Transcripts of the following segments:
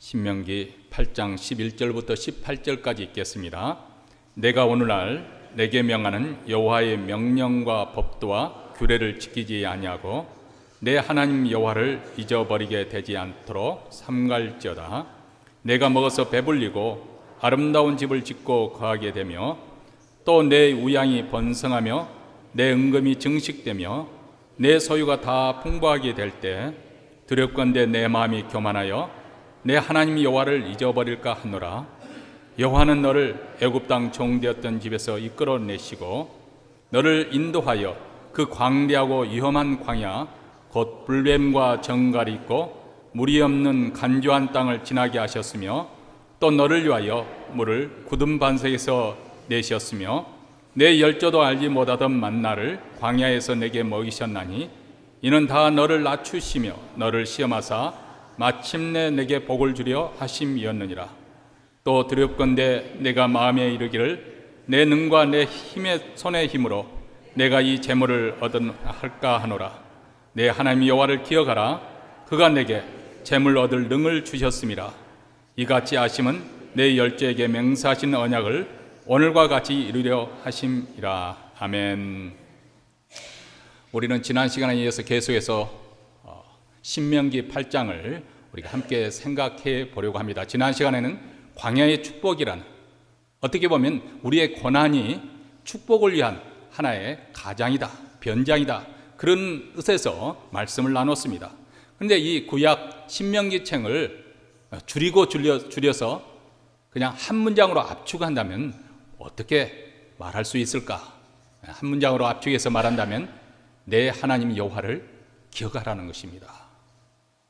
신명기 8장 11절부터 18절까지 읽겠습니다. 내가 오늘날 내게 명하는 여호와의 명령과 법도와 규례를 지키지 아니하고 내 하나님 여호와를 잊어버리게 되지 않도록 삼갈지어다. 내가 먹어서 배불리고 아름다운 집을 짓고 거하게 되며 또 내 우양이 번성하며 내 은금이 증식되며 내 소유가 다 풍부하게 될 때 두렵건대 내 마음이 교만하여 내 하나님 여호와를 잊어버릴까 하노라. 여호와는 너를 애굽 땅 종되었던 집에서 이끌어내시고 너를 인도하여 그 광대하고 위험한 광야 곧 불뱀과 정갈이 있고 물이 없는 간조한 땅을 지나게 하셨으며 또 너를 위하여 물을 굳은 반석에서 내셨으며 내 열조도 알지 못하던 만나를 광야에서 내게 먹이셨나니 이는 다 너를 낮추시며 너를 시험하사 마침내 내게 복을 주려 하심이었느니라. 또 두렵건대 내가 마음에 이르기를 내 능과 내 힘의 손의 힘으로 내가 이 재물을 얻을까 하노라. 내 하나님 여호와를 기억하라. 그가 내게 재물 얻을 능을 주셨음이라. 이같이 하심은 내 열조에게 맹세하신 언약을 오늘과 같이 이루려 하심이라. 아멘. 우리는 지난 시간에 이어서 계속해서 신명기 8장을 우리가 함께 생각해 보려고 합니다. 지난 시간에는 광야의 축복이라는, 어떻게 보면 우리의 고난이 축복을 위한 하나의 가장이다, 변장이다, 그런 뜻에서 말씀을 나눴습니다. 그런데 이 구약 신명기책을 줄여서 그냥 한 문장으로 압축한다면 어떻게 말할 수 있을까? 한 문장으로 압축해서 말한다면 내 하나님 여호와를 기억하라는 것입니다.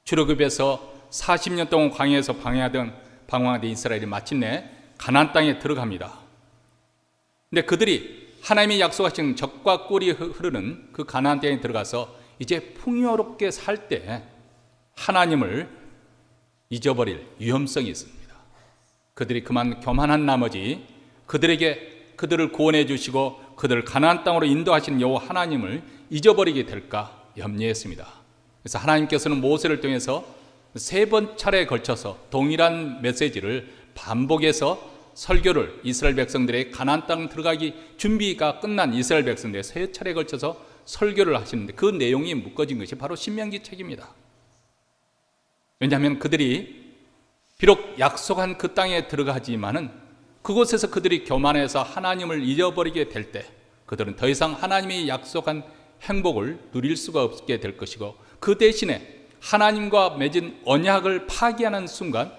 출애굽에서 40년 동안 광야에서 방황하던 이스라엘이 마침내 가나안 땅에 들어갑니다. 근데 그들이 하나님이 약속하신 젖과 꿀이 흐르는 그 가나안 땅에 들어가서 이제 풍요롭게 살 때 하나님을 잊어버릴 위험성이 있습니다. 그들이 그만 교만한 나머지 그들을 구원해 주시고 그들을 가나안 땅으로 인도하시는 여호와 하나님을 잊어버리게 될까 염려했습니다. 그래서 하나님께서는 모세를 통해서 3번 차례에 걸쳐서 동일한 메시지를 반복해서 설교를 이스라엘 백성들의 가나안 땅 들어가기 준비가 끝난 이스라엘 백성들의 3차례에 걸쳐서 설교를 하시는데 그 내용이 묶어진 것이 바로 신명기 책입니다. 왜냐하면 그들이 비록 약속한 그 땅에 들어가지만은 그곳에서 그들이 교만해서 하나님을 잊어버리게 될 때 그들은 더 이상 하나님이 약속한 행복을 누릴 수가 없게 될 것이고 그 대신에 하나님과 맺은 언약을 파기하는 순간,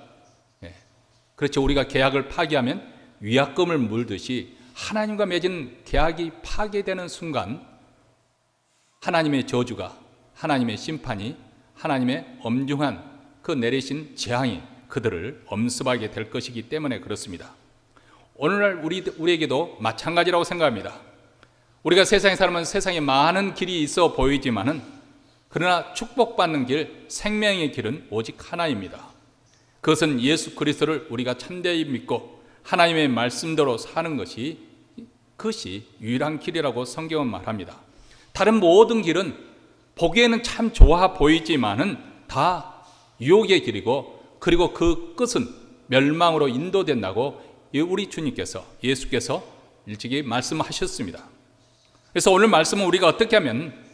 그렇죠, 우리가 계약을 파기하면 위약금을 물듯이 하나님과 맺은 계약이 파괴되는 순간 하나님의 저주가, 하나님의 심판이, 하나님의 엄중한 그 내리신 재앙이 그들을 엄습하게 될 것이기 때문에 그렇습니다. 오늘날 우리에게도 마찬가지라고 생각합니다. 우리가 세상에 살면 세상에 많은 길이 있어 보이지만은 그러나 축복받는 길, 생명의 길은 오직 하나입니다. 그것은 예수 그리스도를 우리가 참되이 믿고 하나님의 말씀대로 사는 그것이 유일한 길이라고 성경은 말합니다. 다른 모든 길은 보기에는 참 좋아 보이지만은 다 유혹의 길이고 그리고 그 끝은 멸망으로 인도된다고 우리 주님께서, 예수께서 일찍이 말씀하셨습니다. 그래서 오늘 말씀은 우리가 어떻게 하면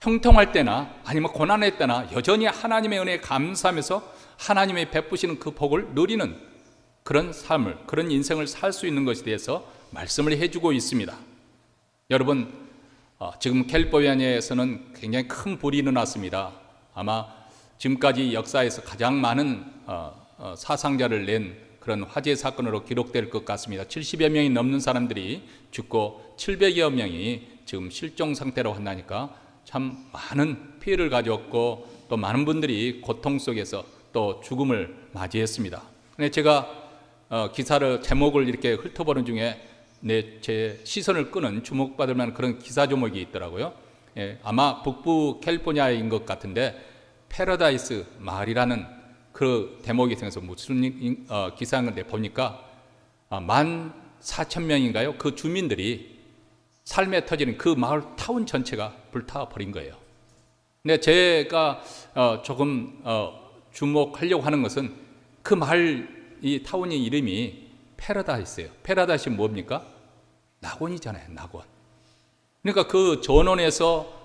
형통할 때나 아니면 고난할 때나 여전히 하나님의 은혜에 감사하면서 하나님의 베푸시는 그 복을 누리는 그런 삶을, 그런 인생을 살 수 있는 것에 대해서 말씀을 해주고 있습니다. 여러분, 지금 캘리포니아에서는 굉장히 큰 불이 일어났습니다. 아마 지금까지 역사에서 가장 많은 사상자를 낸 그런 화재 사건으로 기록될 것 같습니다. 70여 명이 넘는 사람들이 죽고 700여 명이 지금 실종 상태로 한다니까 참 많은 피해를 가졌고 또 많은 분들이 고통 속에서 또 죽음을 맞이했습니다. 근데 제가 기사를 제목을 이렇게 훑어보는 중에 제 시선을 끄는 주목받을 만한 그런 기사 제목이 있더라고요. 아마 북부 캘리포니아인 것 같은데 패러다이스 마을이라는 그 대목이 생겨서 무슨 기사인데 보니까 14,000명인가요? 그 주민들이 삶에 터지는 그 마을 타운 전체가 불타버린 거예요. 근데 제가 조금 주목하려고 하는 것은 이 타운의 이름이 패러다이스예요. 패러다이스 뭡니까? 낙원이잖아요, 낙원. 그러니까 그 전원에서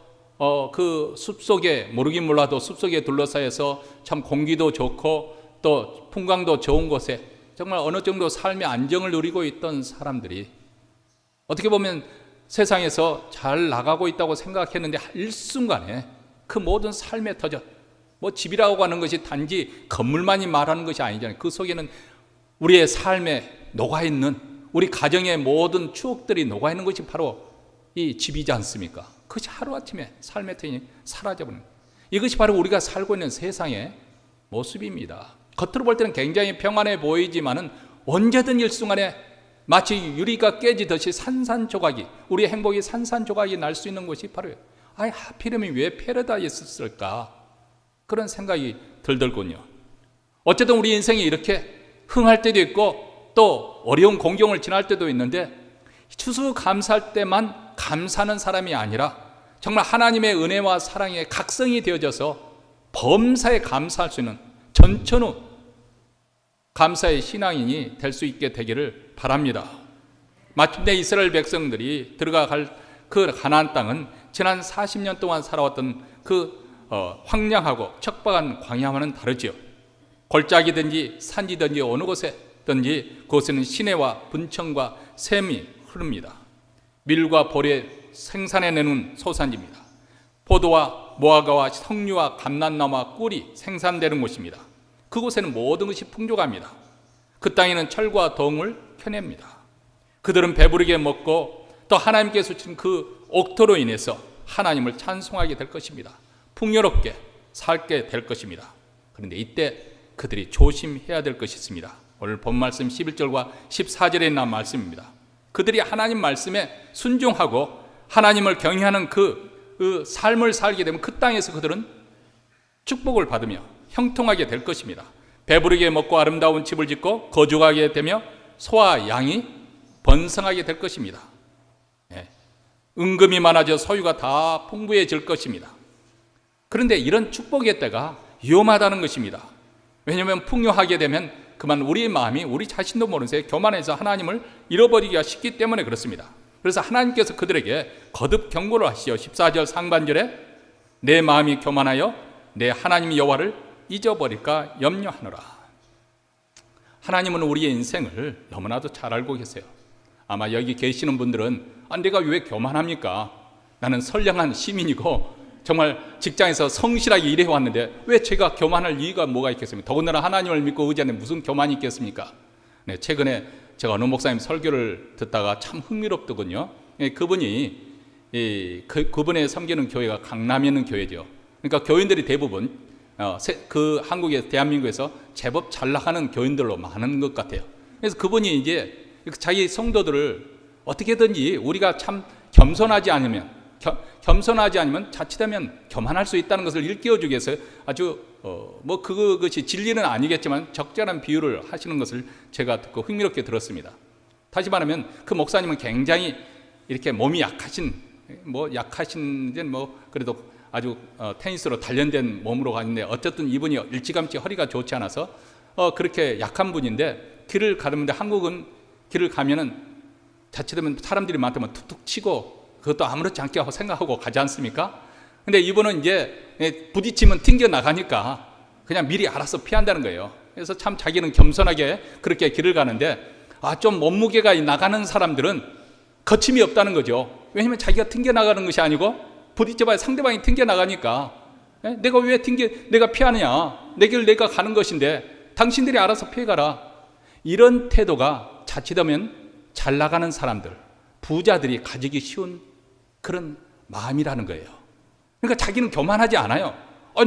그 숲속에, 모르긴 몰라도 숲속에 둘러싸여서 참 공기도 좋고 또 풍광도 좋은 곳에 정말 어느 정도 삶의 안정을 누리고 있던 사람들이 어떻게 보면 세상에서 잘 나가고 있다고 생각했는데 일순간에 그 모든 삶의 터전, 뭐 집이라고 하는 것이 단지 건물만이 말하는 것이 아니잖아요. 그 속에는 우리의 삶에 녹아있는, 우리 가정의 모든 추억들이 녹아있는 것이 바로 이 집이지 않습니까? 그것이 하루아침에 삶의 터전이 사라져버리는 거예요. 이것이 바로 우리가 살고 있는 세상의 모습입니다. 겉으로 볼 때는 굉장히 평안해 보이지만은 언제든 일순간에 마치 유리가 깨지듯이 산산조각이, 우리의 행복이 산산조각이 날 수 있는 것이 바로 하필이면 왜 패러다이스였을까? 그런 생각이 들더군요. 어쨌든 우리 인생이 이렇게 흥할 때도 있고 또 어려운 공경을 지날 때도 있는데 추수감사할 때만 감사하는 사람이 아니라 정말 하나님의 은혜와 사랑에 각성이 되어져서 범사에 감사할 수 있는 전천후 감사의 신앙인이 될 수 있게 되기를 바랍니다. 마침내 이스라엘 백성들이 들어갈 그 가나안 땅은 지난 40년 동안 살아왔던 그 황량하고 척박한 광야와는 다르지요. 골짜기든지 산지든지 어느 곳에든지 그곳에는 시내와 분청과 샘이 흐릅니다. 밀과 보리 생산해내는 소산지입니다. 포도와 무화과와 석류와 감람나무와 꿀이 생산되는 곳입니다. 그곳에는 모든 것이 풍족합니다. 그 땅에는 철과 덩을 캐냅니다. 그들은 배부르게 먹고 또 하나님께서 주신 그 옥토로 인해서 하나님을 찬송하게 될 것입니다. 풍요롭게 살게 될 것입니다. 그런데 이때 그들이 조심해야 될 것이 있습니다. 오늘 본 말씀 11절과 14절에 있는 말씀입니다. 그들이 하나님 말씀에 순종하고 하나님을 경외하는 그 삶을 살게 되면 그 땅에서 그들은 축복을 받으며 형통하게 될 것입니다. 배부르게 먹고 아름다운 집을 짓고 거주하게 되며 소와 양이 번성하게 될 것입니다. 은금이 많아져 소유가 다 풍부해질 것입니다. 그런데 이런 축복의 때가 위험하다는 것입니다. 왜냐하면 풍요하게 되면 그만 우리의 마음이 우리 자신도 모르는 새에 교만해서 하나님을 잃어버리기가 쉽기 때문에 그렇습니다. 그래서 하나님께서 그들에게 거듭 경고를 하시죠. 14절 상반절에 내 마음이 교만하여 내 하나님 여호와를 잊어버릴까 염려하노라. 하나님은 우리의 인생을 너무나도 잘 알고 계세요. 아마 여기 계시는 분들은 내가 왜 교만합니까? 나는 선량한 시민이고 정말 직장에서 성실하게 일해왔는데 왜 제가 교만할 이유가 뭐가 있겠습니까? 더군다나 하나님을 믿고 의지하는데 무슨 교만이 있겠습니까? 네, 최근에 제가 어느 목사님 설교를 듣다가 참 흥미롭더군요. 그분이 그분의 섬기는 교회가 강남에 있는 교회죠. 그러니까 교인들이 대부분 그 한국에 대한민국에서 제법 잘 나가는 교인들로 많은 것 같아요. 그래서 그분이 이제 자기 성도들을 어떻게든지 우리가 참 겸손하지 않으면 자칫하면 교만할 수 있다는 것을 일깨워주기 위해서 아주 뭐 그것이 진리는 아니겠지만 적절한 비유를 하시는 것을 제가 듣고 흥미롭게 들었습니다. 다시 말하면 그 목사님은 굉장히 이렇게 몸이 약하신데 그래도 아주 테니스로 단련된 몸으로 가는데 어쨌든 이분이 일찌감치 허리가 좋지 않아서 그렇게 약한 분인데 길을 가는데 한국은 길을 가면은 자칫하면 사람들이 많다면 툭툭 치고 그것도 아무렇지 않게 하고 생각하고 가지 않습니까? 근데 이분은 이제 부딪히면 튕겨 나가니까 그냥 미리 알아서 피한다는 거예요. 그래서 참 자기는 겸손하게 그렇게 길을 가는데 좀 몸무게가 나가는 사람들은 거침이 없다는 거죠. 왜냐하면 자기가 튕겨 나가는 것이 아니고 부딪혀봐야 상대방이 튕겨 나가니까 내가 왜 내가 피하느냐? 내 길 내가 가는 것인데 당신들이 알아서 피해가라. 이런 태도가 자칫하면 잘 나가는 사람들, 부자들이 가지기 쉬운 그런 마음이라는 거예요. 그러니까 자기는 교만하지 않아요.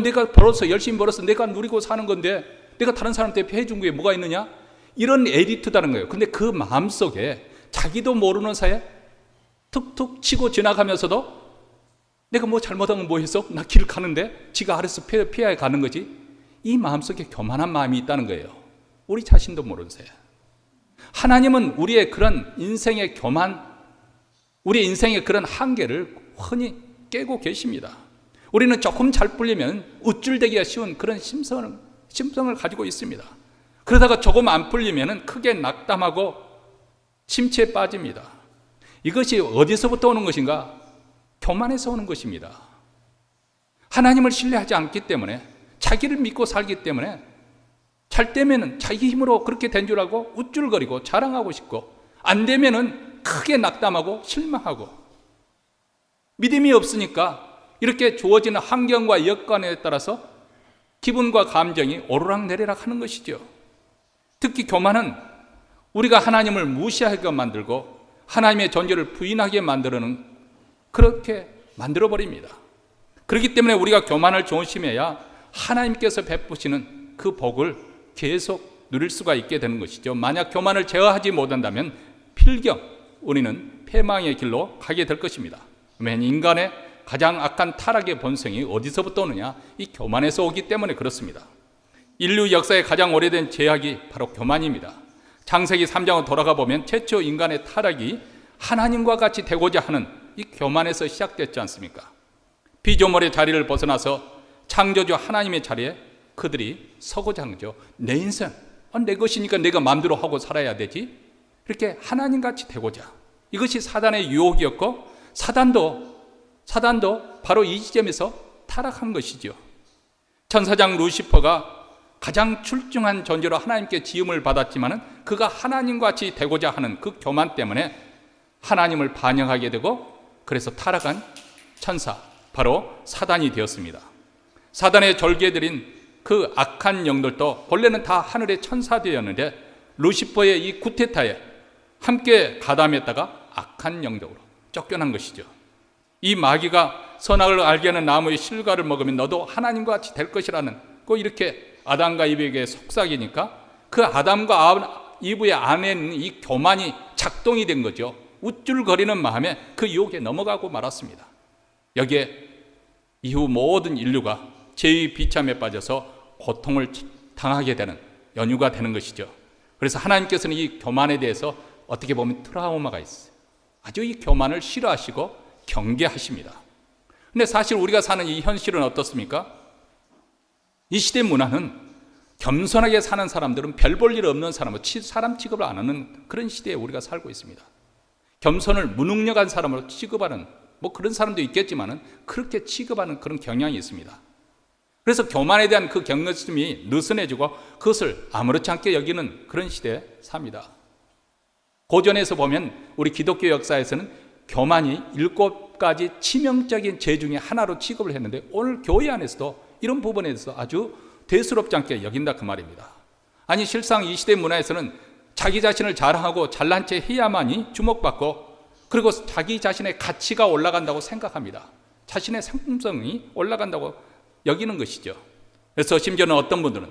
내가 열심히 벌어서 내가 누리고 사는 건데 내가 다른 사람한테 해준 게 뭐가 있느냐? 이런 에리트다는 거예요. 근데 그 마음속에 자기도 모르는 사이에 툭툭 치고 지나가면서도 내가 뭐 잘못한 건 뭐 했어? 나 길을 가는데 지가 알아서 피해 가는 거지. 이 마음속에 교만한 마음이 있다는 거예요. 우리 자신도 모르는 사이에. 하나님은 우리의 그런 인생의 교만, 우리의 인생의 그런 한계를 흔히 깨고 계십니다. 우리는 조금 잘 풀리면 우쭐대기가 쉬운 그런 심성을 가지고 있습니다. 그러다가 조금 안 풀리면 크게 낙담하고 침체에 빠집니다. 이것이 어디서부터 오는 것인가? 교만에서 오는 것입니다. 하나님을 신뢰하지 않기 때문에, 자기를 믿고 살기 때문에 잘 되면은 자기 힘으로 그렇게 된 줄 알고 우쭐거리고 자랑하고 싶고, 안 되면은 크게 낙담하고 실망하고, 믿음이 없으니까 이렇게 주어지는 환경과 여건에 따라서 기분과 감정이 오르락내리락 하는 것이죠. 특히 교만은 우리가 하나님을 무시하게 만들고 하나님의 존재를 부인하게 만드는, 그렇게 만들어버립니다. 그렇기 때문에 우리가 교만을 조심해야 하나님께서 베푸시는 그 복을 계속 누릴 수가 있게 되는 것이죠. 만약 교만을 제어하지 못한다면 필경 우리는 패망의 길로 가게 될 것입니다. 왜냐하면 인간의 가장 악한 타락의 본성이 어디서부터 오느냐? 이 교만에서 오기 때문에 그렇습니다. 인류 역사의 가장 오래된 죄악이 바로 교만입니다. 창세기 3장으로 돌아가 보면 최초 인간의 타락이 하나님과 같이 되고자 하는 이 교만에서 시작됐지 않습니까? 피조물의 자리를 벗어나서 창조주 하나님의 자리에 그들이 서고자 한 거죠. 내 인생, 내 것이니까 내가 마음대로 하고 살아야 되지, 이렇게 하나님같이 되고자. 이것이 사단의 유혹이었고, 사단도 바로 이 지점에서 타락한 것이죠. 천사장 루시퍼가 가장 출중한 존재로 하나님께 지음을 받았지만은 그가 하나님과 같이 되고자 하는 그 교만 때문에 하나님을 반역하게 되고, 그래서 타락한 천사, 바로 사단이 되었습니다. 사단의 졸개들인 그 악한 영들도 본래는 다 하늘의 천사들이었는데 루시퍼의 이 구테타에 함께 가담했다가 악한 영적으로 쫓겨난 것이죠. 이 마귀가 선악을 알게 하는 나무의 실과를 먹으면 너도 하나님과 같이 될 것이라는, 꼭 이렇게 아담과 이브에게 속삭이니까 그 아담과 이브의 안에는 이 교만이 작동이 된 거죠. 우쭐거리는 마음에 그 유혹에 넘어가고 말았습니다. 여기에 이후 모든 인류가 죄의 비참에 빠져서 고통을 당하게 되는 연유가 되는 것이죠. 그래서 하나님께서는 이 교만에 대해서 어떻게 보면 트라우마가 있어요. 아주 이 교만을 싫어하시고 경계하십니다. 근데 사실 우리가 사는 이 현실은 어떻습니까? 이 시대 문화는 겸손하게 사는 사람들은 별 볼 일 없는 사람으로 사람 취급을 안 하는 그런 시대에 우리가 살고 있습니다. 겸손을 무능력한 사람으로 취급하는, 그런 사람도 있겠지만은 그렇게 취급하는 그런 경향이 있습니다. 그래서 교만에 대한 그 경각심이 느슨해지고 그것을 아무렇지 않게 여기는 그런 시대에 삽니다. 고전에서 보면 우리 기독교 역사에서는 교만이 7가지 치명적인 죄 중에 하나로 취급을 했는데, 오늘 교회 안에서도 이런 부분에 대해서 아주 대수롭지 않게 여긴다 그 말입니다. 아니, 실상 이 시대 문화에서는 자기 자신을 자랑하고 잘난 체 해야만이 주목받고, 그리고 자기 자신의 가치가 올라간다고 생각합니다. 자신의 상품성이 올라간다고 여기는 것이죠. 그래서 심지어는 어떤 분들은,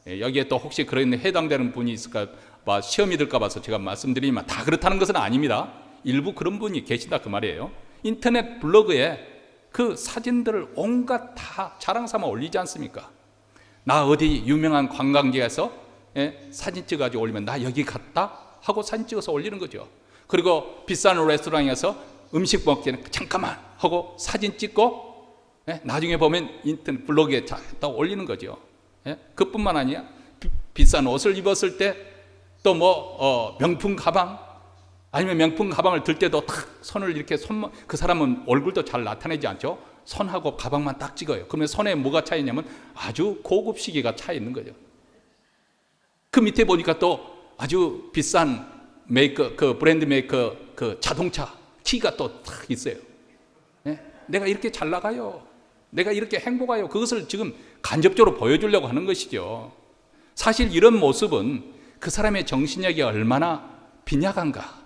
여기에 또 혹시 그런 해당되는 분이 있을까 봐, 시험이 들까 봐서 제가 말씀드리지만 다 그렇다는 것은 아닙니다. 일부 그런 분이 계시다 그 말이에요. 인터넷 블로그에 그 사진들을 온갖 다 자랑 삼아 올리지 않습니까? 나 어디 유명한 관광지에서 사진 찍어가지고 올리면 나 여기 갔다 하고 사진 찍어서 올리는 거죠. 그리고 비싼 레스토랑에서 음식 먹기 전에 잠깐만 하고 사진 찍고 나중에 보면 인터넷 블로그에 다 올리는 거죠. 그뿐만 아니야, 비싼 옷을 입었을 때 또 명품 가방, 아니면 명품 가방을 들 때도 탁 손을 이렇게 그 사람은 얼굴도 잘 나타내지 않죠. 손하고 가방만 딱 찍어요. 그러면 손에 뭐가 차 있냐면 아주 고급 시계가 차 있는 거죠. 그 밑에 보니까 또 아주 비싼 메이커, 그 브랜드 메이커 그 자동차 키가 또 딱 있어요. 내가 이렇게 잘 나가요, 내가 이렇게 행복해요. 그것을 지금 간접적으로 보여주려고 하는 것이죠. 사실 이런 모습은 그 사람의 정신력이 얼마나 빈약한가,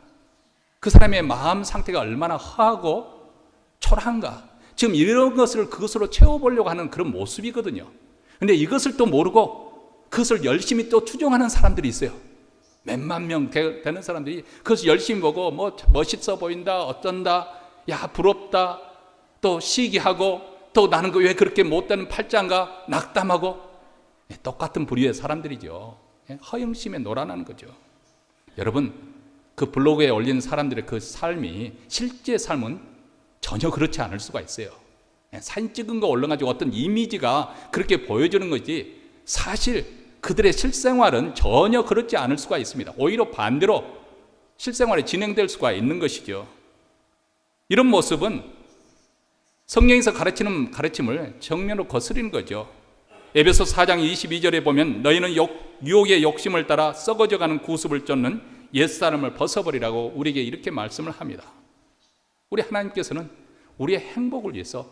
그 사람의 마음 상태가 얼마나 허하고 초라한가, 지금 이런 것을 그것으로 채워보려고 하는 그런 모습이거든요. 근데 이것을 또 모르고 그것을 열심히 또 추종하는 사람들이 있어요. 몇만 명 되는 사람들이 그것을 열심히 보고 멋있어 보인다, 어쩐다, 야 부럽다, 또 시기하고, 또 나는 왜 그렇게 못되는 팔짱가 낙담하고, 똑같은 부류의 사람들이죠. 허영심에 놀아나는 거죠. 여러분, 그 블로그에 올린 사람들의 그 삶이 실제 삶은 전혀 그렇지 않을 수가 있어요. 사진 찍은 거 올려가지고 어떤 이미지가 그렇게 보여주는 거지, 사실 그들의 실생활은 전혀 그렇지 않을 수가 있습니다. 오히려 반대로 실생활이 진행될 수가 있는 것이죠. 이런 모습은 성경에서 가르치는 가르침을 정면으로 거스리는 거죠. 에베소 4장 22절에 보면 너희는 유혹의 욕심을 따라 썩어져가는 구습을 쫓는 옛사람을 벗어버리라고 우리에게 이렇게 말씀을 합니다. 우리 하나님께서는 우리의 행복을 위해서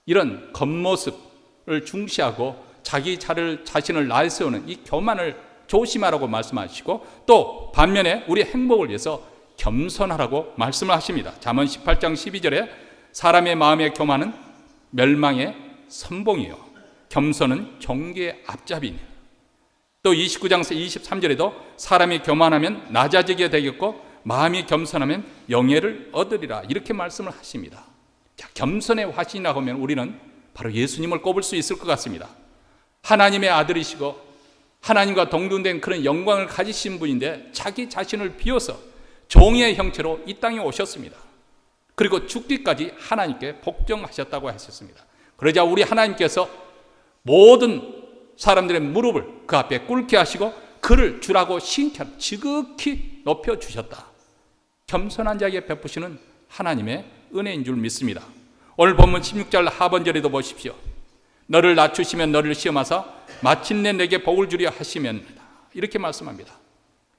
이런 겉모습을 중시하고 자기 자신을 나세우는 이 교만을 조심하라고 말씀하시고, 또 반면에 우리의 행복을 위해서 겸손하라고 말씀을 하십니다. 잠언 18장 12절에 사람의 마음의 교만은 멸망의 선봉이요 겸손은 존귀의 앞잡이니. 또 29장 23절에도 사람이 교만하면 낮아지게 되겠고 마음이 겸손하면 영예를 얻으리라, 이렇게 말씀을 하십니다. 자, 겸손의 화신이라고 하면 우리는 바로 예수님을 꼽을 수 있을 것 같습니다. 하나님의 아들이시고 하나님과 동등된 그런 영광을 가지신 분인데 자기 자신을 비워서 종의 형체로 이 땅에 오셨습니다. 그리고 죽기까지 하나님께 복종하셨다고 하셨습니다. 그러자 우리 하나님께서 모든 사람들의 무릎을 그 앞에 꿇게 하시고 그를 주라고 칭찬 지극히 높여주셨다. 겸손한 자에게 베푸시는 하나님의 은혜인 줄 믿습니다. 오늘 본문 16절 하반절에도 보십시오. 너를 낮추시면 너를 시험하사 마침내 내게 복을 주려 하시면, 이렇게 말씀합니다.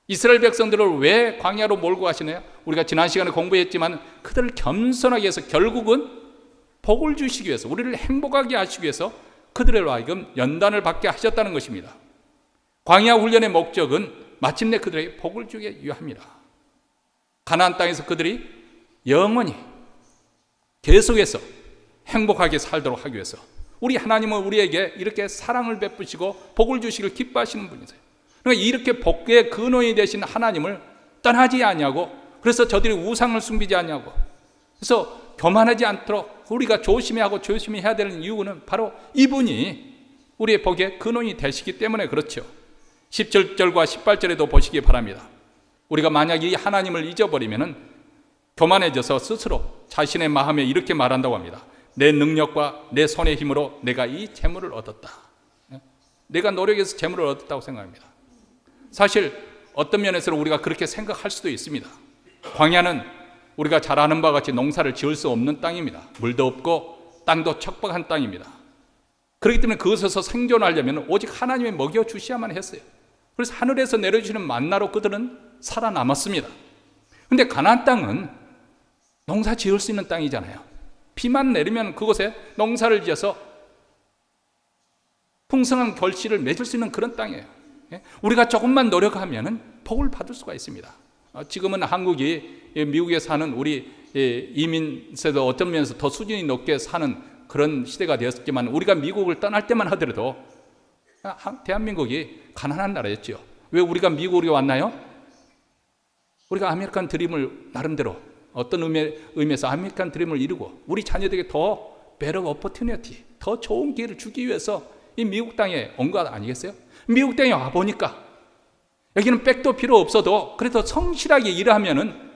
이스라엘 백성들을 왜 광야로 몰고 가시나요? 우리가 지난 시간에 공부했지만 그들을 겸손하게 해서 결국은 복을 주시기 위해서, 우리를 행복하게 하시기 위해서 그들로 하여금 연단을 받게 하셨다는 것입니다. 광야 훈련의 목적은 마침내 그들에게 복을 주기 위함이라. 가나안 땅에서 그들이 영원히 계속해서 행복하게 살도록 하기 위해서 우리 하나님은 우리에게 이렇게 사랑을 베푸시고 복을 주시길 기뻐하시는 분이세요. 그러니까 이렇게 복의 근원이 되신 하나님을 떠나지 않냐고, 그래서 저들이 우상을 숨기지 않냐고, 그래서 교만하지 않도록 우리가 조심해야 해야 되는 이유는 바로 이분이 우리의 복의 근원이 되시기 때문에 그렇죠. 17절과 18절에도 보시기 바랍니다. 우리가 만약 이 하나님을 잊어버리면 교만해져서 스스로 자신의 마음에 이렇게 말한다고 합니다. 내 능력과 내 손의 힘으로 내가 이 재물을 얻었다. 내가 노력해서 재물을 얻었다고 생각합니다. 사실 어떤 면에서는 우리가 그렇게 생각할 수도 있습니다. 광야는 우리가 잘 아는 바와 같이 농사를 지을 수 없는 땅입니다. 물도 없고 땅도 척박한 땅입니다. 그렇기 때문에 그것에서 생존하려면 오직 하나님이 먹여주셔야만 했어요. 그래서 하늘에서 내려주시는 만나로 그들은 살아남았습니다. 그런데 가나안 땅은 농사 지을 수 있는 땅이잖아요. 비만 내리면 그곳에 농사를 지어서 풍성한 결실을 맺을 수 있는 그런 땅이에요. 우리가 조금만 노력하면 복을 받을 수가 있습니다. 지금은 한국이 미국에 사는 우리 이민세도 어떤 면에서 더 수준이 높게 사는 그런 시대가 되었지만, 우리가 미국을 떠날 때만 하더라도 대한민국이 가난한 나라였죠. 왜 우리가 미국으로 왔나요? 우리가 아메리칸 드림을 나름대로 어떤 의미에서 아메리칸 드림을 이루고 우리 자녀들에게 더 better opportunity, 더 좋은 기회를 주기 위해서 이 미국 땅에 온 것 아니겠어요? 미국 땅에 와보니까 여기는 백도 필요 없어도 그래도 성실하게 일하면은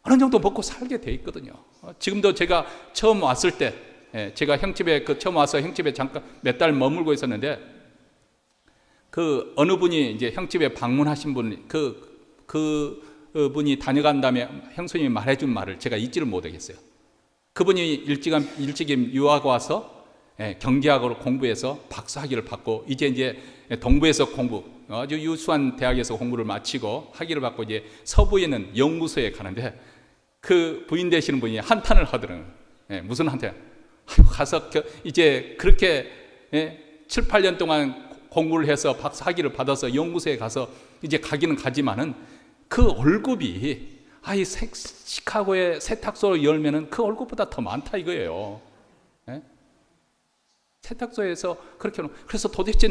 어느 정도 먹고 살게 돼 있거든요. 지금도 제가 처음 왔을 때, 제가 형집에 처음 와서 형집에 잠깐 몇 달 머물고 있었는데, 그 어느 분이 이제 형집에 방문하신 분이 그분이 다녀간 다음에 형수님이 말해준 말을 제가 잊지를 못하겠어요. 그분이 일찍이 유학 와서 경제학으로 공부해서 박사학위를 받고 이제 동부에서 아주 유수한 대학에서 공부를 마치고 학위를 받고 이제 서부에 있는 연구소에 가는데, 그 부인 되시는 분이 한탄을 하더라고요. 무슨 한탄? 가서 이제 그렇게 7, 8년 동안 공부를 해서 박사학위를 받아서 연구소에 가서 이제 가기는 가지만은 그 월급이 시카고의 세탁소 열면은 그 월급보다 더 많다 이거예요. 세탁소에서 그렇게, 그래서 도대체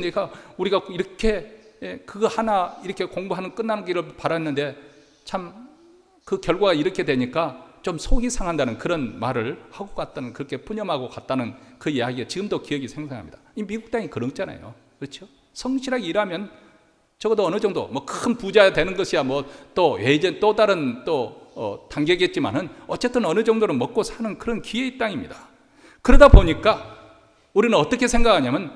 우리가 이렇게 그거 하나 이렇게 공부하는 끝나는 길을 바랐는데 참 그 결과가 이렇게 되니까 좀 속이 상한다는 그런 말을 하고 갔다는, 그렇게 푸념하고 갔다는 그 이야기가 지금도 기억이 생생합니다. 이 미국 땅이 그렇잖아요. 그렇죠? 성실하게 일하면 적어도 어느 정도 큰 부자 되는 것이야 또 예전 또 다른 단계겠지만은 어쨌든 어느 정도는 먹고 사는 그런 기회의 땅입니다. 그러다 보니까 우리는 어떻게 생각하냐면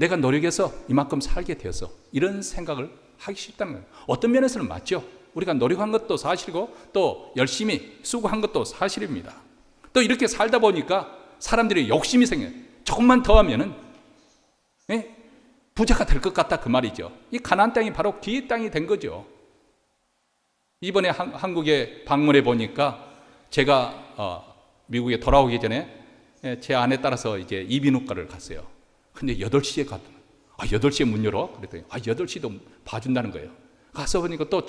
내가 노력해서 이만큼 살게 되어서 이런 생각을 하기 쉽다는 거예요. 어떤 면에서는 맞죠. 우리가 노력한 것도 사실이고 또 열심히 수고한 것도 사실입니다. 또 이렇게 살다 보니까 사람들이 욕심이 생겨요. 조금만 더 하면은 부자가 될 것 같다 그 말이죠. 이 가나안 땅이 바로 기회 땅이 된 거죠. 이번에 한국에 방문해 보니까 제가 미국에 돌아오기 전에 제 아내 따라서 이제 이비인후과를 갔어요. 근데 8시에 갔더니 8시에 문 열어? 그랬더니 8시도 봐준다는 거예요. 가서 보니까 또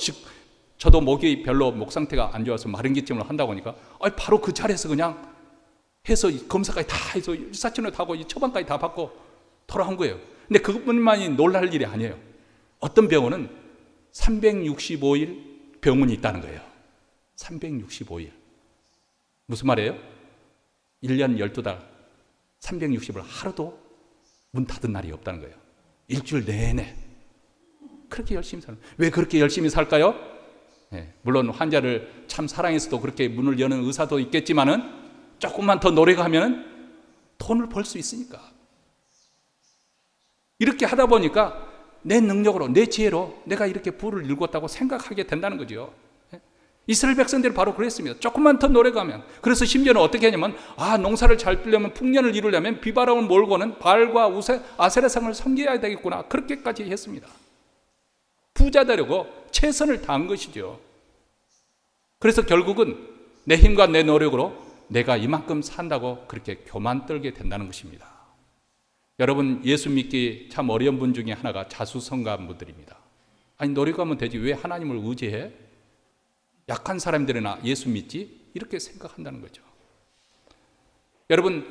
저도 목이 별로 목 상태가 안 좋아서 마른 기침을 한다고 하니까 바로 그 자리에서 그냥 해서 검사까지 다 해서 일사천을 타고 이 처방까지 다 받고 돌아온 거예요. 근데 그것뿐만이 놀랄 일이 아니에요. 어떤 병원은 365일 병원이 있다는 거예요. 365일. 무슨 말이에요? 1년 12달 360일 하루도 문 닫은 날이 없다는 거예요. 일주일 내내 그렇게 열심히 사는. 왜 그렇게 열심히 살까요? 물론 환자를 참 사랑해서도 그렇게 문을 여는 의사도 있겠지만은 조금만 더 노력하면 돈을 벌 수 있으니까. 이렇게 하다 보니까 내 능력으로, 내 지혜로 내가 이렇게 부를 일궜다고 생각하게 된다는 거죠. 이스라엘 백성들이 바로 그랬습니다. 조금만 더 노력하면. 그래서 심지어는 어떻게 하냐면 농사를 잘 뜨려면, 풍년을 이루려면 비바람을 몰고는 바알과 아세라상을 섬겨야 되겠구나, 그렇게까지 했습니다. 부자 되려고 최선을 다한 것이죠. 그래서 결국은 내 힘과 내 노력으로 내가 이만큼 산다고 그렇게 교만 떨게 된다는 것입니다. 여러분, 예수 믿기 참 어려운 분 중에 하나가 자수성가한 분들입니다. 아니, 노력하면 되지 왜 하나님을 의지해? 약한 사람들이나 예수 믿지? 이렇게 생각한다는 거죠. 여러분,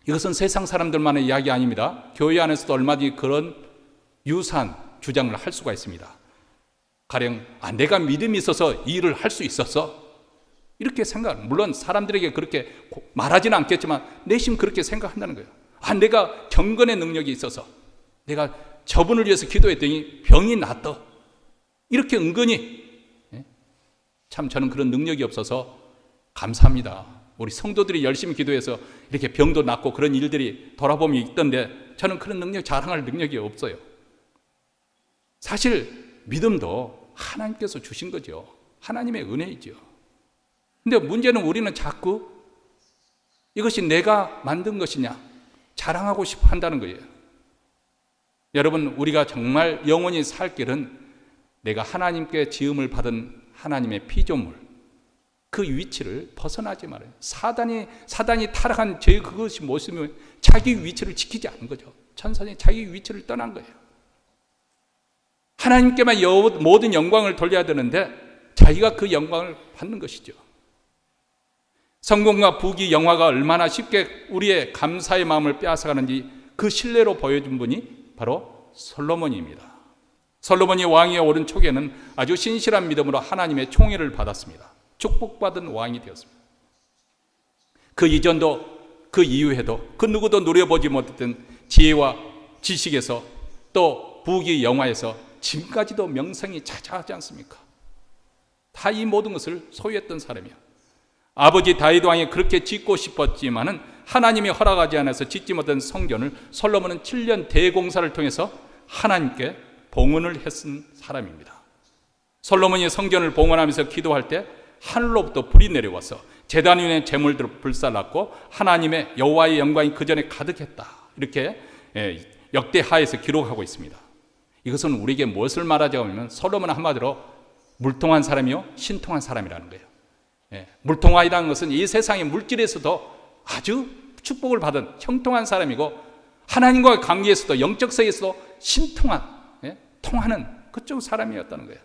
이것은 세상 사람들만의 이야기 아닙니다. 교회 안에서도 얼마든지 그런 유사한 주장을 할 수가 있습니다. 가령 내가 믿음이 있어서 이 일을 할 수 있었어, 이렇게 생각. 물론 사람들에게 그렇게 말하지는 않겠지만 내심 그렇게 생각한다는 거예요. 내가 경건의 능력이 있어서 내가 저분을 위해서 기도했더니 병이 낫더, 이렇게 은근히. 참 저는 그런 능력이 없어서 감사합니다. 우리 성도들이 열심히 기도해서 이렇게 병도 낫고 그런 일들이 돌아보면 있던데 저는 그런 능력, 자랑할 능력이 없어요. 사실 믿음도 하나님께서 주신 거죠. 하나님의 은혜이죠. 근데 문제는 우리는 자꾸 이것이 내가 만든 것이냐 자랑하고 싶어 한다는 거예요. 여러분, 우리가 정말 영원히 살 길은 내가 하나님께 지음을 받은 하나님의 피조물, 그 위치를 벗어나지 말아요. 사단이 타락한 죄의 그것이 무엇이면 자기 위치를 지키지 않은 거죠. 천사는 자기 위치를 떠난 거예요. 하나님께만 모든 영광을 돌려야 되는데 자기가 그 영광을 받는 것이죠. 성공과 부귀, 영화가 얼마나 쉽게 우리의 감사의 마음을 빼앗아가는지 그 신뢰로 보여준 분이 바로 솔로몬입니다. 솔로몬이 왕위에 오른 초기에는 아주 신실한 믿음으로 하나님의 총애를 받았습니다. 축복받은 왕이 되었습니다. 그 이전도 그 이후에도 그 누구도 누려보지 못했던 지혜와 지식에서 또 부귀, 영화에서 지금까지도 명성이 자자하지 않습니까? 다 이 모든 것을 소유했던 사람이야. 아버지 다윗 왕이 그렇게 짓고 싶었지만은 하나님이 허락하지 않아서 짓지 못한 성전을 솔로몬은 7년 대공사를 통해서 하나님께 봉헌을 했은 사람입니다. 솔로몬이 성전을 봉헌하면서 기도할 때 하늘로부터 불이 내려와서 제단 위에 제물들을 불살랐고 하나님의 여호와의 영광이 그 전에 가득했다, 이렇게 역대하에서 기록하고 있습니다. 이것은 우리에게 무엇을 말하자고 하면 솔로몬은 한마디로 물통한 사람이요 신통한 사람이라는 거예요. 물통하다는 것은 이 세상의 물질에서도 아주 축복을 받은 형통한 사람이고 하나님과의 관계에서도 영적성에서도 신통한, 통하는 그쪽 사람이었다는 거예요.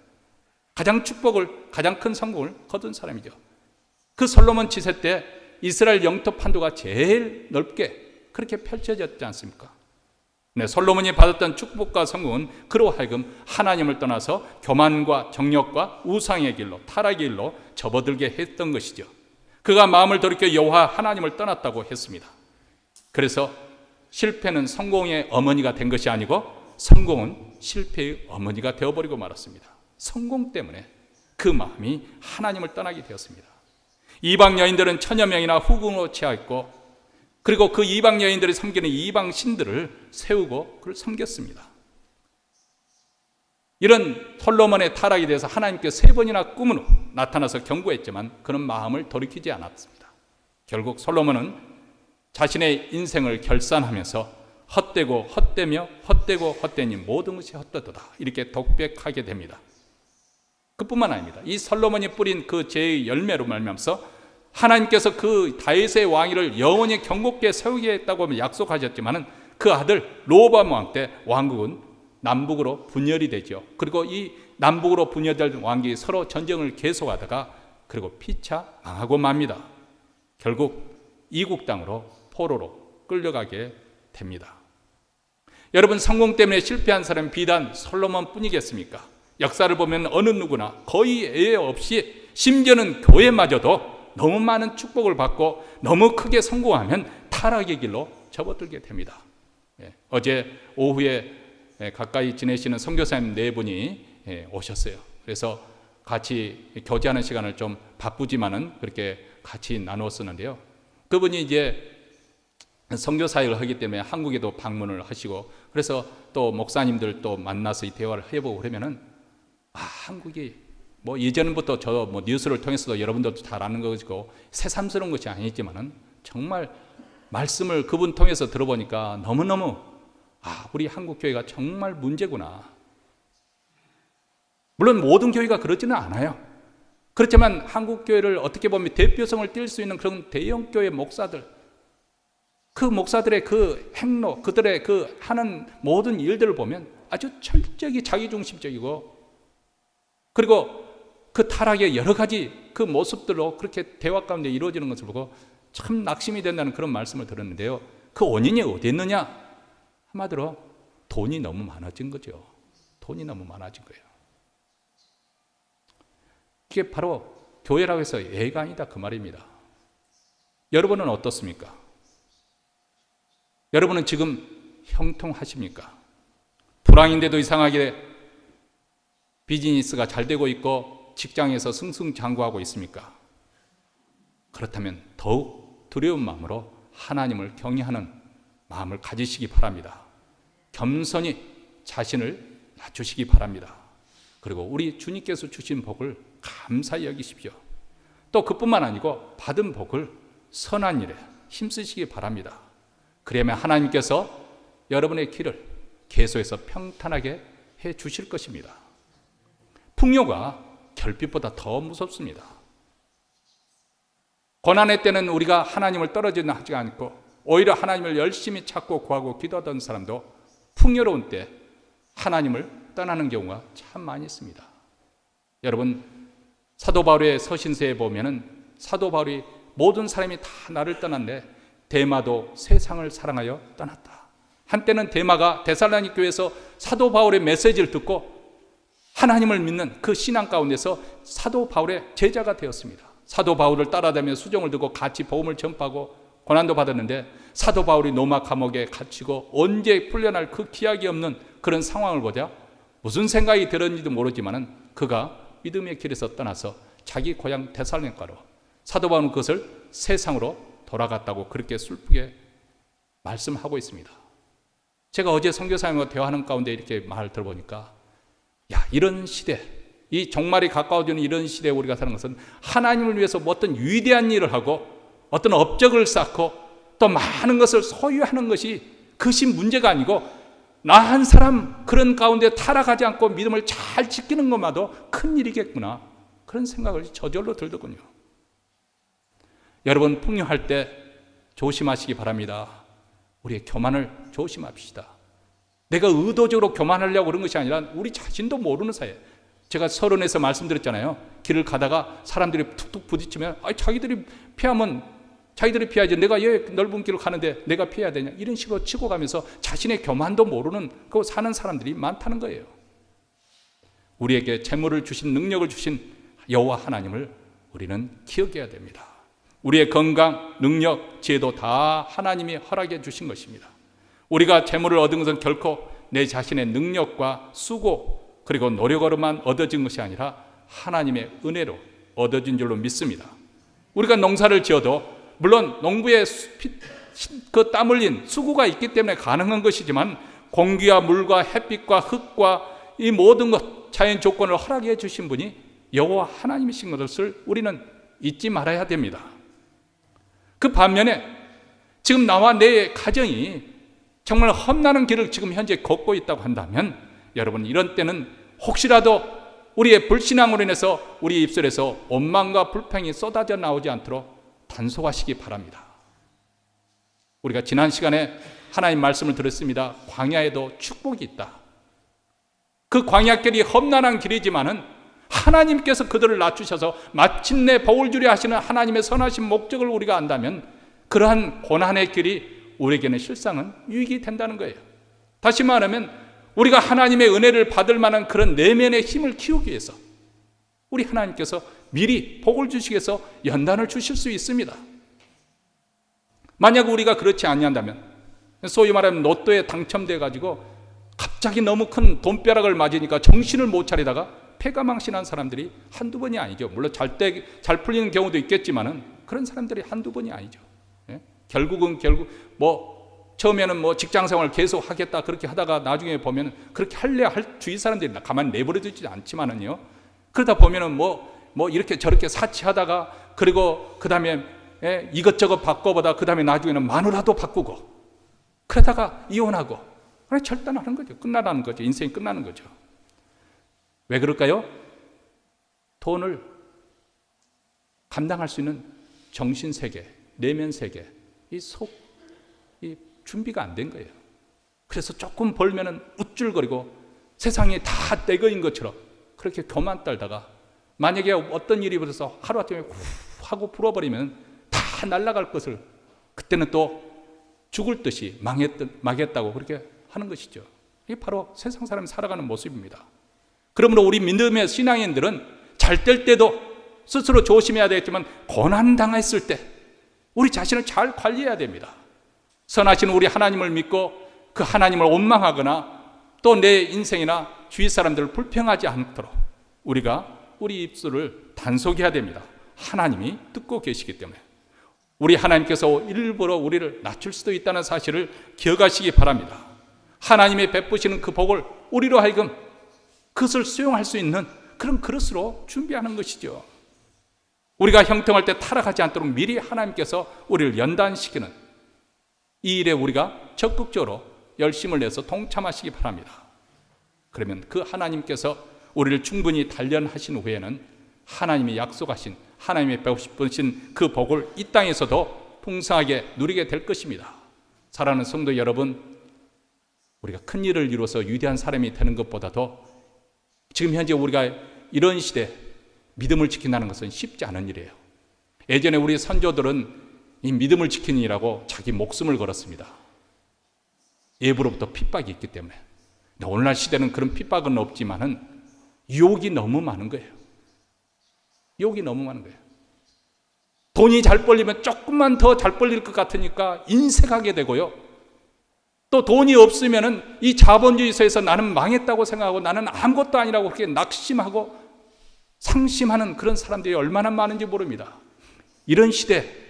가장 축복을, 가장 큰 성공을 거둔 사람이죠. 그 솔로몬 치세 때 이스라엘 영토 판도가 제일 넓게 그렇게 펼쳐졌지 않습니까? 솔로몬이 받았던 축복과 성공은 그로 하여금 하나님을 떠나서 교만과 정욕과 우상의 길로, 타락의 길로 접어들게 했던 것이죠. 그가 마음을 돌이켜 여호와 하나님을 떠났다고 했습니다. 그래서 실패는 성공의 어머니가 된 것이 아니고 성공은 실패의 어머니가 되어버리고 말았습니다. 성공 때문에 그 마음이 하나님을 떠나게 되었습니다. 이방 여인들은 천여 명이나 후궁으로 취하였고 그리고 그 이방 여인들이 섬기는 이방 신들을 세우고 그를 섬겼습니다. 이런 솔로몬의 타락에 대해서 하나님께서 3번이나 꿈으로 나타나서 경고했지만 그런 마음을 돌이키지 않았습니다. 결국 솔로몬은 자신의 인생을 결산하면서 헛되고 헛되며 헛되고 헛되니 모든 것이 헛되도다 이렇게 독백하게 됩니다. 그뿐만 아닙니다. 이 솔로몬이 뿌린 그 죄의 열매로 말미암아서 하나님께서 그 다윗의 왕위를 영원히 경고케 세우겠다고 약속하셨지만 그 아들 르호보암 왕 때 왕국은 남북으로 분열이 되죠. 그리고 이 남북으로 분열된 왕국이 서로 전쟁을 계속하다가 그리고 피차 망하고 맙니다. 결국 이국 땅으로 포로로 끌려가게 됩니다. 여러분, 성공 때문에 실패한 사람은 비단 솔로몬 뿐이겠습니까? 역사를 보면 어느 누구나 거의 예외 없이 심지어는 교회마저도 너무 많은 축복을 받고 너무 크게 성공하면 타락의 길로 접어들게 됩니다. 어제 오후에 가까이 지내시는 선교사님 4분이 오셨어요. 그래서 같이 교제하는 시간을 좀 바쁘지만은 그렇게 같이 나누었었는데요. 그분이 이제 선교사역을 하기 때문에 한국에도 방문을 하시고 그래서 또 목사님들 또 만나서 이 대화를 해보고 그러면은 한국이 뭐 예전부터 저 뭐 뉴스를 통해서도 여러분들도 잘 아는 것이고 새삼스러운 것이 아니지만은 정말 말씀을 그분 통해서 들어보니까 너무너무 우리 한국 교회가 정말 문제구나. 물론 모든 교회가 그렇지는 않아요. 그렇지만 한국 교회를 어떻게 보면 대표성을 띌 수 있는 그런 대형 교회 목사들, 그 목사들의 그 행로, 그들의 그 하는 모든 일들을 보면 아주 철저히 자기중심적이고 그리고 그 타락의 여러 가지 그 모습들로 그렇게 대화 가운데 이루어지는 것을 보고 참 낙심이 된다는 그런 말씀을 들었는데요. 그 원인이 어디 있느냐? 한마디로 돈이 너무 많아진 거죠. 돈이 너무 많아진 거예요. 이게 바로 교회라고 해서 예가 아니다 그 말입니다. 여러분은 어떻습니까? 여러분은 지금 형통하십니까? 불황인데도 이상하게 비즈니스가 잘 되고 있고 직장에서 승승장구하고 있습니까? 그렇다면 더욱 두려운 마음으로 하나님을 경외하는 마음을 가지시기 바랍니다. 겸손히 자신을 낮추시기 바랍니다. 그리고 우리 주님께서 주신 복을 감사히 여기십시오. 또 그뿐만 아니고 받은 복을 선한 일에 힘쓰시기 바랍니다. 그러면 하나님께서 여러분의 길을 계속해서 평탄하게 해 주실 것입니다. 풍요가 결핍보다 더 무섭습니다. 고난의 때는 우리가 하나님을 떨어지는 하지 않고 오히려 하나님을 열심히 찾고 구하고 기도하던 사람도 풍요로운 때 하나님을 떠나는 경우가 참 많이 있습니다. 여러분, 사도 바울의 서신서에 보면은 사도 바울이 모든 사람이 다 나를 떠났는데 데마도 세상을 사랑하여 떠났다. 한때는 데마가 데살로니가 교회에서 사도 바울의 메시지를 듣고 하나님을 믿는 그 신앙 가운데서 사도 바울의 제자가 되었습니다. 사도 바울을 따라다니며 수종을 들고 같이 복음을 전파하고 고난도 받았는데 사도 바울이 로마 감옥에 갇히고 언제 풀려날 그 기약이 없는 그런 상황을 보자 무슨 생각이 들었는지도 모르지만은 그가 믿음의 길에서 떠나서 자기 고향 데살로니가로 사도 바울은 그것을 세상으로 돌아갔다고 그렇게 슬프게 말씀하고 있습니다. 제가 어제 선교사님과 대화하는 가운데 이렇게 말을 들어보니까 이런 시대, 이 종말이 가까워지는 이런 시대에 우리가 사는 것은 하나님을 위해서 뭐 어떤 위대한 일을 하고 어떤 업적을 쌓고 또 많은 것을 소유하는 그것이 문제가 아니고 나 한 사람 그런 가운데 타락하지 않고 믿음을 잘 지키는 것마도 큰 일이겠구나, 그런 생각을 저절로 들더군요. 여러분, 풍요할 때 조심하시기 바랍니다. 우리의 교만을 조심합시다. 내가 의도적으로 교만하려고 그런 것이 아니라 우리 자신도 모르는 사이에, 제가 서론에서 말씀드렸잖아요. 길을 가다가 사람들이 툭툭 부딪히면 자기들이 피하면 자기들이 피하지, 내가 왜 넓은 길을 가는데 내가 피해야 되냐, 이런 식으로 치고 가면서 자신의 교만도 모르는 그 사는 사람들이 많다는 거예요. 우리에게 재물을 주신, 능력을 주신 여호와 하나님을 우리는 기억해야 됩니다. 우리의 건강, 능력, 지혜도 다 하나님이 허락해 주신 것입니다. 우리가 재물을 얻은 것은 결코 내 자신의 능력과 수고 그리고 노력으로만 얻어진 것이 아니라 하나님의 은혜로 얻어진 줄로 믿습니다. 우리가 농사를 지어도 물론 농부의 그 땀 흘린 수고가 있기 때문에 가능한 것이지만 공기와 물과 햇빛과 흙과 이 모든 것, 자연 조건을 허락해 주신 분이 여호와 하나님이신 것을 우리는 잊지 말아야 됩니다. 그 반면에 지금 나와 내 가정이 정말 험난한 길을 지금 현재 걷고 있다고 한다면 여러분, 이런 때는 혹시라도 우리의 불신앙으로 인해서 우리 입술에서 원망과 불평이 쏟아져 나오지 않도록 단속하시기 바랍니다. 우리가 지난 시간에 하나님 말씀을 들었습니다. 광야에도 축복이 있다. 그 광야길이 험난한 길이지만은 하나님께서 그들을 낮추셔서 마침내 복을 주려 하시는 하나님의 선하신 목적을 우리가 안다면 그러한 고난의 길이 우리에게는 실상은 유익이 된다는 거예요. 다시 말하면 우리가 하나님의 은혜를 받을 만한 그런 내면의 힘을 키우기 위해서 우리 하나님께서 미리 복을 주시기 위해서 연단을 주실 수 있습니다. 만약 우리가 그렇지 아니한다면, 소위 말하면 로또에 당첨돼 가지고 갑자기 너무 큰 돈벼락을 맞으니까 정신을 못 차리다가 패가망신한 사람들이 한두 번이 아니죠. 물론 잘 풀리는 경우도 있겠지만은 그런 사람들이 한두 번이 아니죠. 예? 결국 처음에는 직장생활 계속 하겠다 그렇게 하다가 나중에 보면 그렇게 할 주위 사람들이 가만히 내버려 두지 않지만은요, 그러다 보면은 이렇게 저렇게 사치하다가, 그리고 그 다음에 이것저것 바꿔보다 그 다음에 나중에는 마누라도 바꾸고, 그러다가 이혼하고, 그래 절단하는 거죠. 끝나라는 거죠. 인생이 끝나는 거죠. 왜 그럴까요? 돈을 감당할 수 있는 정신세계, 내면세계, 이 준비가 안 된 거예요. 그래서 조금 벌면은 우쭐거리고 세상이 다 내 거인 것처럼 그렇게 교만 떨다가 만약에 어떤 일이 벌어서 하루아침에 후 하고 불어버리면 다 날아갈 것을 그때는 또 죽을 듯이 망했다고 그렇게 하는 것이죠. 이게 바로 세상 사람이 살아가는 모습입니다. 그러므로 우리 믿음의 신앙인들은 잘 될 때도 스스로 조심해야 되겠지만 고난당했을 때 우리 자신을 잘 관리해야 됩니다. 선하신 우리 하나님을 믿고 그 하나님을 원망하거나 또 내 인생이나 주위 사람들을 불평하지 않도록 우리가 우리 입술을 단속해야 됩니다. 하나님이 듣고 계시기 때문에. 우리 하나님께서 일부러 우리를 낮출 수도 있다는 사실을 기억하시기 바랍니다. 하나님이 베푸시는 그 복을 우리로 하여금 그것을 수용할 수 있는 그런 그릇으로 준비하는 것이죠. 우리가 형통할 때 타락하지 않도록 미리 하나님께서 우리를 연단시키는 이 일에 우리가 적극적으로 열심을 내서 동참하시기 바랍니다. 그러면 그 하나님께서 우리를 충분히 단련하신 후에는 하나님이 약속하신, 하나님의 베푸신 그 복을 이 땅에서도 풍성하게 누리게 될 것입니다. 사랑하는 성도 여러분, 우리가 큰 일을 이루어서 위대한 사람이 되는 것보다도 지금 현재 우리가 이런 시대 믿음을 지킨다는 것은 쉽지 않은 일이에요. 예전에 우리 선조들은 이 믿음을 지키는 일하고 자기 목숨을 걸었습니다. 예부로부터 핍박이 있기 때문에. 오늘날 시대는 그런 핍박은 없지만은 유혹이 너무 많은 거예요. 유혹이 너무 많은 거예요. 돈이 잘 벌리면 조금만 더 잘 벌릴 것 같으니까 인색하게 되고요. 또 돈이 없으면은 이 자본주의 사회에서 나는 망했다고 생각하고 나는 아무것도 아니라고 그렇게 낙심하고 상심하는 그런 사람들이 얼마나 많은지 모릅니다. 이런 시대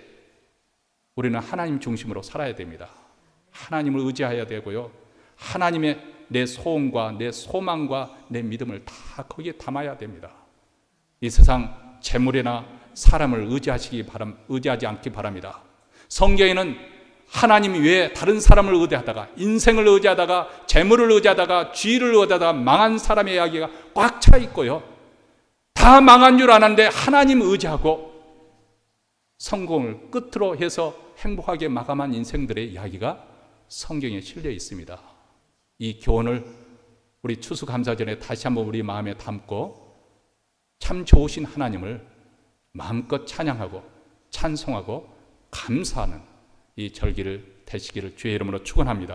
우리는 하나님 중심으로 살아야 됩니다. 하나님을 의지해야 되고요. 하나님의 내 소원과 내 소망과 내 믿음을 다 거기에 담아야 됩니다. 이 세상 재물이나 사람을 의지하지 않기 바랍니다. 성경에는 하나님 외에 다른 사람을 의지하다가, 인생을 의지하다가, 재물을 의지하다가, 지위를 의지하다가 망한 사람의 이야기가 꽉 차 있고요. 다 망한 줄 아는데 하나님 의지하고 성공을 끝으로 해서 행복하게 마감한 인생들의 이야기가 성경에 실려 있습니다. 이 교훈을 우리 추수감사전에 다시 한번 우리 마음에 담고 참 좋으신 하나님을 마음껏 찬양하고 찬송하고 감사하는 이 절기를 되시기를 주의 이름으로 축원합니다.